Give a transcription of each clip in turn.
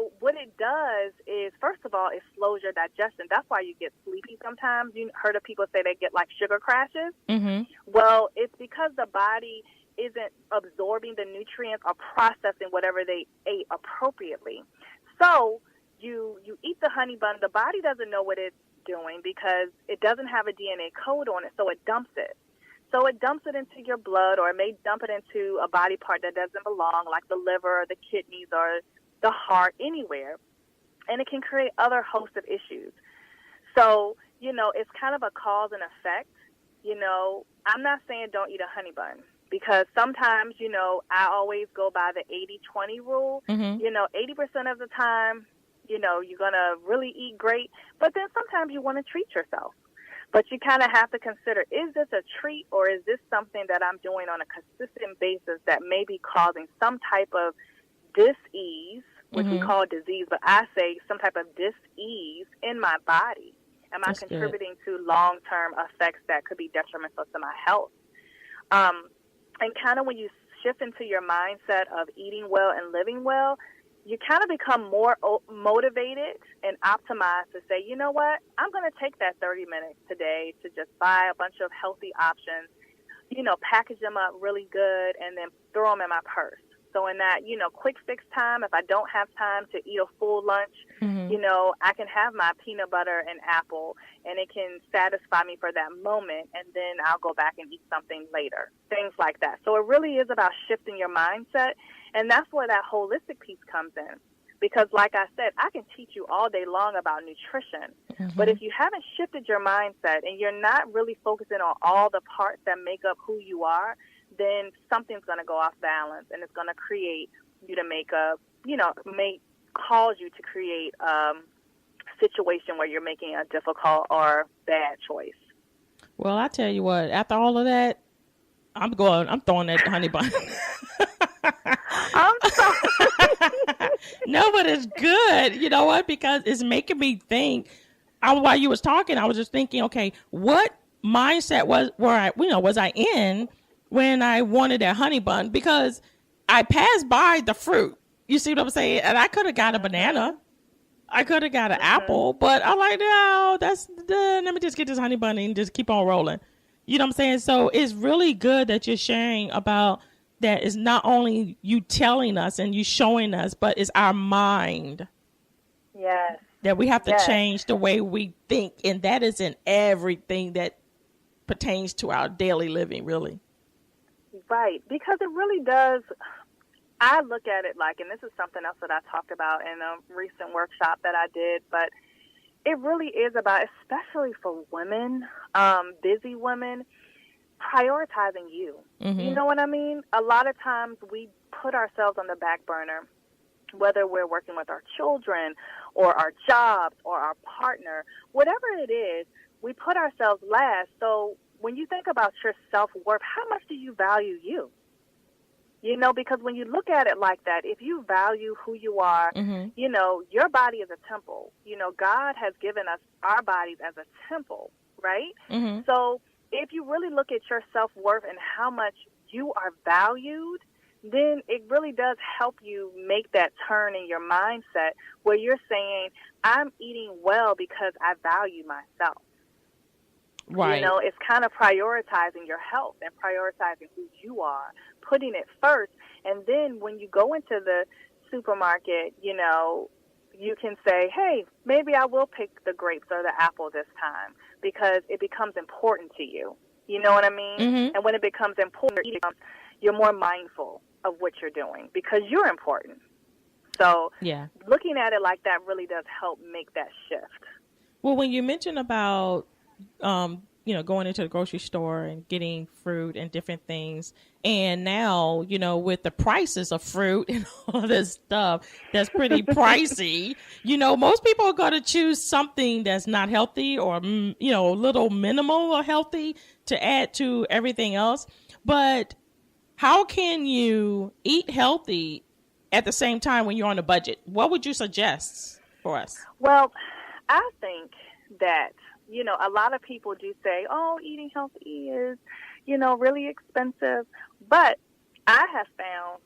so what it does is, first of all, it slows your digestion. That's why you get sleepy sometimes. You heard of people say they get like sugar crashes. Mm-hmm. Well, it's because the body isn't absorbing the nutrients or processing whatever they ate appropriately. So you eat the honey bun. The body doesn't know what it's doing because it doesn't have a DNA code on it, so it dumps it. So it dumps it into your blood, or it may dump it into a body part that doesn't belong, like the liver or the kidneys or the heart, anywhere. And it can create other host of issues. So, it's kind of a cause and effect. I'm not saying don't eat a honey bun, because sometimes, I always go by the 80-20 rule. Mm-hmm. 80% of the time, you're going to really eat great, but then sometimes you want to treat yourself. But you kind of have to consider, is this a treat, or is this something that I'm doing on a consistent basis that may be causing some type of dis-ease, which we call disease, but I say some type of dis-ease in my body? Am I contributing to long-term effects that could be detrimental to my health? And kind of when you shift into your mindset of eating well and living well, you kind of become more motivated and optimized to say, you know what, I'm going to take that 30 minutes today to just buy a bunch of healthy options, package them up really good, and then throw them in my purse. So in that, quick fix time, if I don't have time to eat a full lunch, I can have my peanut butter and apple, and it can satisfy me for that moment, and then I'll go back and eat something later, things like that. So it really is about shifting your mindset, and that's where that holistic piece comes in. Because like I said, I can teach you all day long about nutrition, but if you haven't shifted your mindset and you're not really focusing on all the parts that make up who you are, then something's going to go off balance, and it's going to create you to cause you to create a situation where you're making a difficult or bad choice. Well, I tell you what, after all of that, I'm throwing that honey bun. I'm sorry. No, but it's good. You know what? Because it's making me think. While you was talking, I was just thinking, okay, what mindset was I in when I wanted that honey bun? Because I passed by the fruit. You see what I'm saying? And I could have got a banana. I could have got an apple, but I'm like, no, let me just get this honey bun and just keep on rolling. You know what I'm saying? So it's really good that you're sharing about that. It's not only you telling us and you showing us, but it's our mind. Yes. That we have to change the way we think. And that is in everything that pertains to our daily living, really. Right. Because it really does. I look at it like, and this is something else that I talked about in a recent workshop that I did, but it really is about, especially for women, busy women, prioritizing you. You know what I mean? A lot of times we put ourselves on the back burner, whether we're working with our children or our jobs or our partner, whatever it is, we put ourselves last. So when you think about your self-worth, how much do you value you? Because when you look at it like that, if you value who you are, your body is a temple. God has given us our bodies as a temple, right? So if you really look at your self-worth and how much you are valued, then it really does help you make that turn in your mindset where you're saying, I'm eating well because I value myself. Right. It's kind of prioritizing your health and prioritizing who you are, putting it first. And then when you go into the supermarket, you can say, hey, maybe I will pick the grapes or the apple this time because it becomes important to you. You know what I mean? And when it becomes important, you're more mindful of what you're doing because you're important. So looking at it like that really does help make that shift. Well, when you mention about, going into the grocery store and getting fruit and different things, and now, with the prices of fruit and all this stuff that's pretty pricey, most people are going to choose something that's not healthy or, a little minimal or healthy to add to everything else. But how can you eat healthy at the same time when you're on a budget? What would you suggest for us? Well, I think that, a lot of people do say, oh, eating healthy is, really expensive. But I have found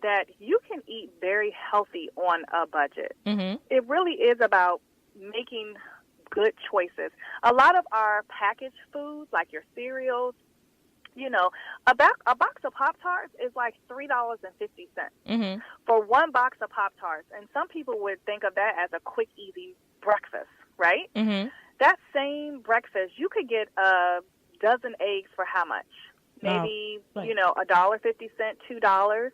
that you can eat very healthy on a budget. Mm-hmm. It really is about making good choices. A lot of our packaged foods, like your cereals, you know, a box of Pop-Tarts is like $3.50 Mm-hmm. for one box of Pop-Tarts. And some people would think of that as a quick, easy breakfast, right? Mm-hmm. That same breakfast, you could get a dozen eggs for how much? Maybe, right. $1.50, $2.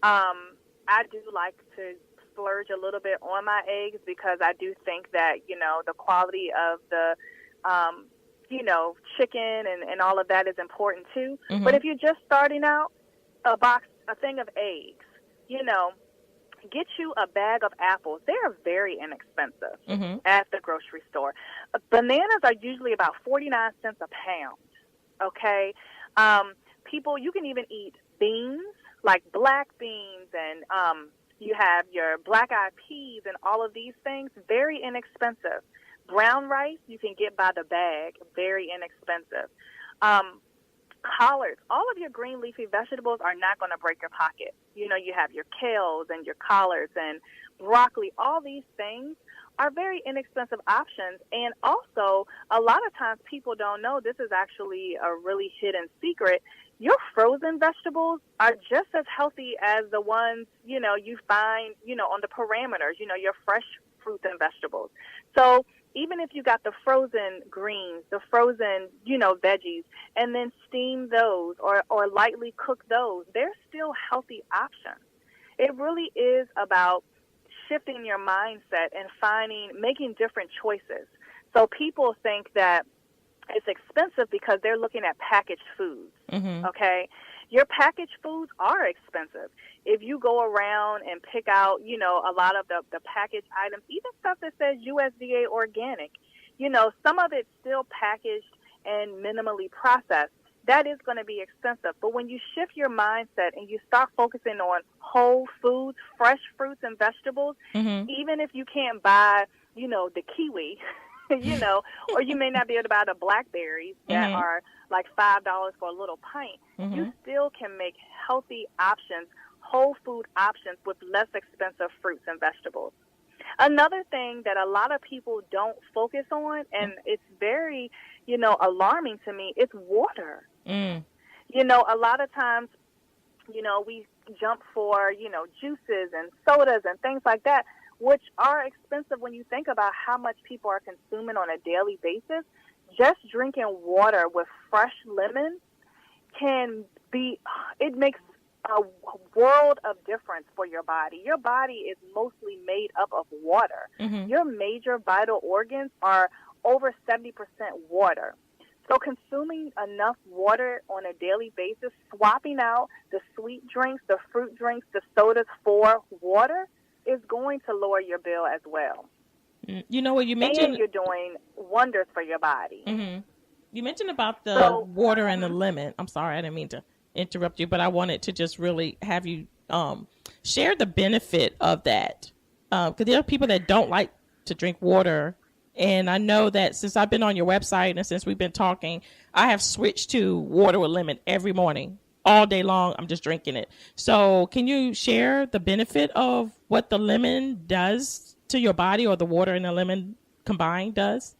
I do like to splurge a little bit on my eggs because I do think that, the quality of the, chicken and all of that is important too. Mm-hmm. But if you're just starting out, a thing of eggs, get you a bag of apples. They are very inexpensive Mm-hmm. at the grocery store. Bananas are usually about 49 cents a pound. Okay. You can even eat beans, like black beans, and you have your black-eyed peas and all of these things, very inexpensive. Brown rice, you can get by the bag, very inexpensive. Collards, all of your green leafy vegetables are not going to break your pocket. You have your kales and your collards and broccoli. All these things are very inexpensive options. And also, a lot of times people don't know, this is actually a really hidden secret. Your frozen vegetables are just as healthy as the ones, you find, on the parameters, your fresh fruits and vegetables. So even if you got the frozen greens, the frozen, veggies, and then steam those or lightly cook those, they're still healthy options. It really is about shifting your mindset and making different choices. So people think that it's expensive because they're looking at packaged foods, Mm-hmm. okay? Your packaged foods are expensive. If you go around and pick out, a lot of the packaged items, even stuff that says USDA organic, some of it's still packaged and minimally processed. That is going to be expensive. But when you shift your mindset and you start focusing on whole foods, fresh fruits and vegetables, Mm-hmm. even if you can't buy, the kiwi, or you may not be able to buy the blackberries that Mm-hmm. are like $5 for a little pint, Mm-hmm. you still can make healthy options, whole food options with less expensive fruits and vegetables. Another thing that a lot of people don't focus on, and it's very, alarming to me, it's water. Mm. A lot of times, we jump for, juices and sodas and things like that, which are expensive when you think about how much people are consuming on a daily basis. Just drinking water with fresh lemon it makes a world of difference for your body. Your body is mostly made up of water. Mm-hmm. Your major vital organs are over 70% water. So consuming enough water on a daily basis, swapping out the sweet drinks, the fruit drinks, the sodas for water is going to lower your bill as well. You know what you mentioned? And you're doing wonders for your body. Mm-hmm. You mentioned about the water and the lemon. I'm sorry, I didn't mean to interrupt you, but I wanted to just really have you share the benefit of that. Because there are people that don't like to drink water. And I know that since I've been on your website and since we've been talking, I have switched to water with lemon every morning. All day long, I'm just drinking it. So can you share the benefit of what the lemon does to your body, or the water and the lemon combined does?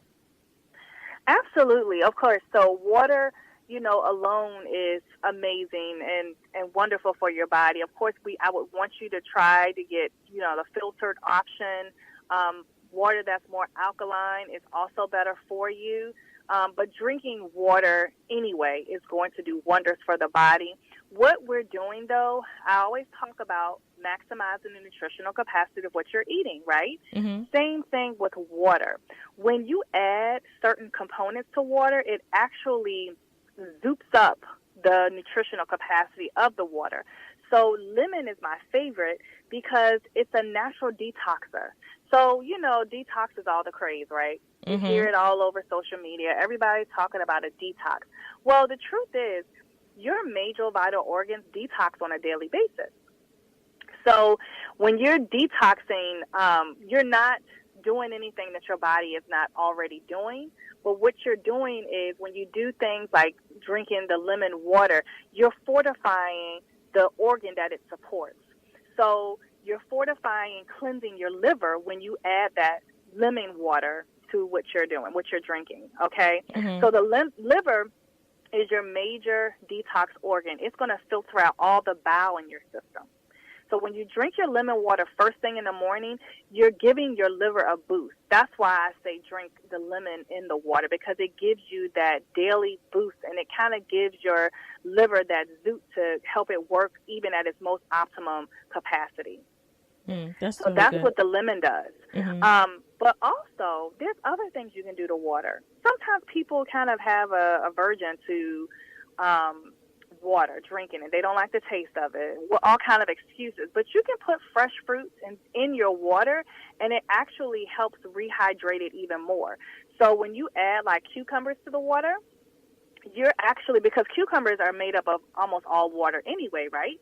Absolutely, of course. So water, alone is amazing and wonderful for your body. Of course, I would want you to try to get, the filtered option. Water that's more alkaline is also better for you. But drinking water anyway is going to do wonders for the body. What we're doing, though, I always talk about maximizing the nutritional capacity of what you're eating, right? Mm-hmm. Same thing with water. When you add certain components to water, it actually zoops up the nutritional capacity of the water. So lemon is my favorite because it's a natural detoxer. So, detox is all the craze, right? Mm-hmm. You hear it all over social media. Everybody's talking about a detox. Well, the truth is, your major vital organs detox on a daily basis. So when you're detoxing, you're not doing anything that your body is not already doing. But what you're doing is when you do things like drinking the lemon water, you're fortifying the organ that it supports. So you're fortifying and cleansing your liver when you add that lemon water to what you're doing, what you're drinking, okay? So the liver is your major detox organ. It's going to filter out all the bile in your system. So when you drink your lemon water first thing in the morning, you're giving your liver a boost. That's why I say drink the lemon in the water, because it gives you that daily boost, and it kind of gives your liver that zoot to help it work even at its most optimum capacity. That's what the lemon does. But also, there's other things you can do to water. Sometimes people kind of have a aversion to water, drinking it. They don't like the taste of it. Well, all kind of excuses. But you can put fresh fruits in your water, and it actually helps rehydrate it even more. So when you add like cucumbers to the water, you're actually, because cucumbers are made up of almost all water anyway, right?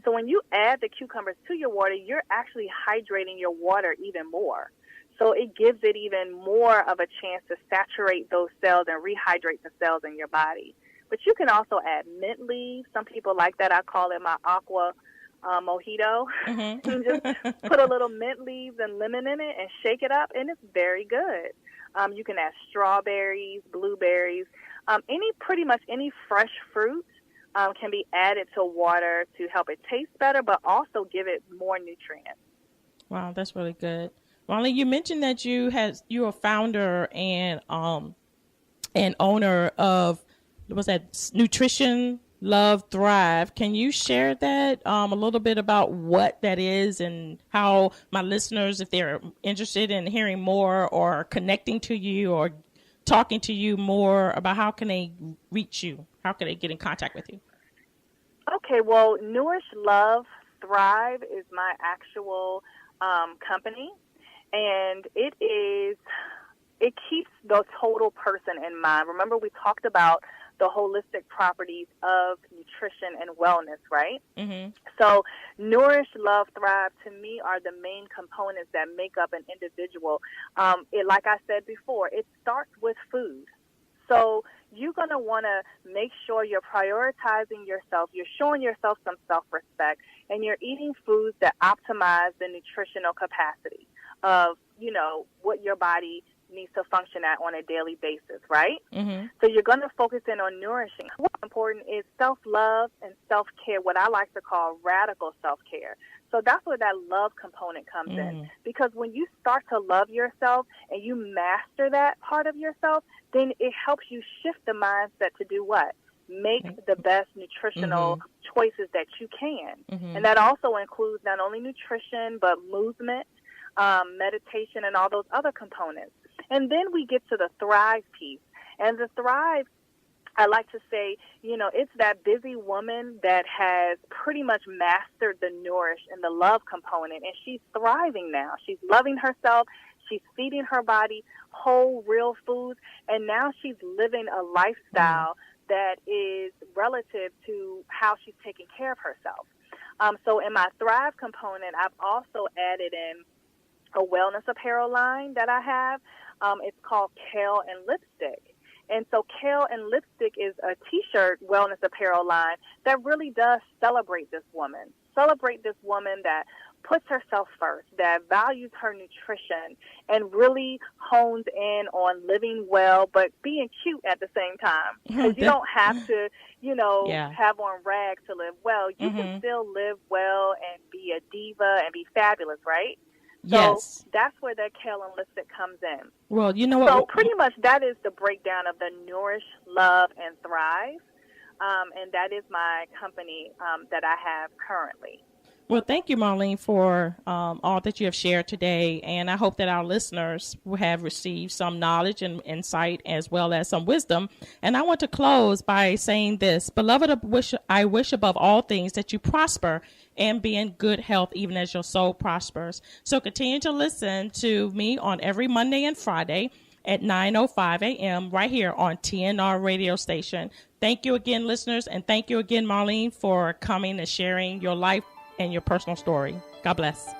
So when you add the cucumbers to your water, you're actually hydrating your water even more. So it gives it even more of a chance to saturate those cells and rehydrate the cells in your body. But you can also add mint leaves. Some people like that. I call it my aqua mojito. You can just put a little mint leaves and lemon in it and shake it up, and it's very good. You can add strawberries, blueberries, pretty much any fresh fruit can be added to water to help it taste better, but also give it more nutrients. Wow, that's really good. Marlene, you mentioned that you're a founder and owner of, what's that, Nutrition Love Thrive. Can you share that a little bit about what that is and how my listeners, if they're interested in hearing more or connecting to you or talking to you more about, how can they reach you? How can they get in contact with you? Okay, well, Nourish Love Thrive is my actual company, and it keeps the total person in mind. Remember, we talked about the holistic properties of nutrition and wellness, right? So Nourish, Love, Thrive, to me, are the main components that make up an individual. Like I said before, it starts with food. So you're going to want to make sure you're prioritizing yourself, you're showing yourself some self-respect, and you're eating foods that optimize the nutritional capacity of, what your body needs to function at on a daily basis, right? So you're going to focus in on nourishing. What's important is self-love and self-care, what I like to call radical self-care. So that's where that love component comes in. Because when you start to love yourself and you master that part of yourself, then it helps you shift the mindset to do what? Make the best nutritional choices that you can. And that also includes not only nutrition, but movement, meditation, and all those other components. And then we get to the Thrive piece. And the Thrive, I like to say, it's that busy woman that has pretty much mastered the nourish and the love component, and she's thriving now. She's loving herself. She's feeding her body whole, real foods, and now she's living a lifestyle that is relative to how she's taking care of herself. So in my Thrive component, I've also added in a wellness apparel line that I have. It's called Kale and Lipstick. And so Kale and Lipstick is a T-shirt wellness apparel line that really does celebrate this woman that puts herself first, that values her nutrition, and really hones in on living well, but being cute at the same time. Because you don't have to, have on rags to live well. You can still live well and be a diva and be fabulous, right? So that's where that Kale and Lipstick comes in. Well, you know what? So pretty much that is the breakdown of the Nourish, Love, and Thrive. And that is my company that I have currently. Well, thank you, Marlene, for all that you have shared today. And I hope that our listeners will have received some knowledge and insight as well as some wisdom. And I want to close by saying this. Beloved, I wish above all things that you prosper and be in good health, even as your soul prospers. So continue to listen to me on every Monday and Friday at 9:05 a.m. right here on TNR radio station. Thank you again, listeners. And thank you again, Marlene, for coming and sharing your life and your personal story. God bless.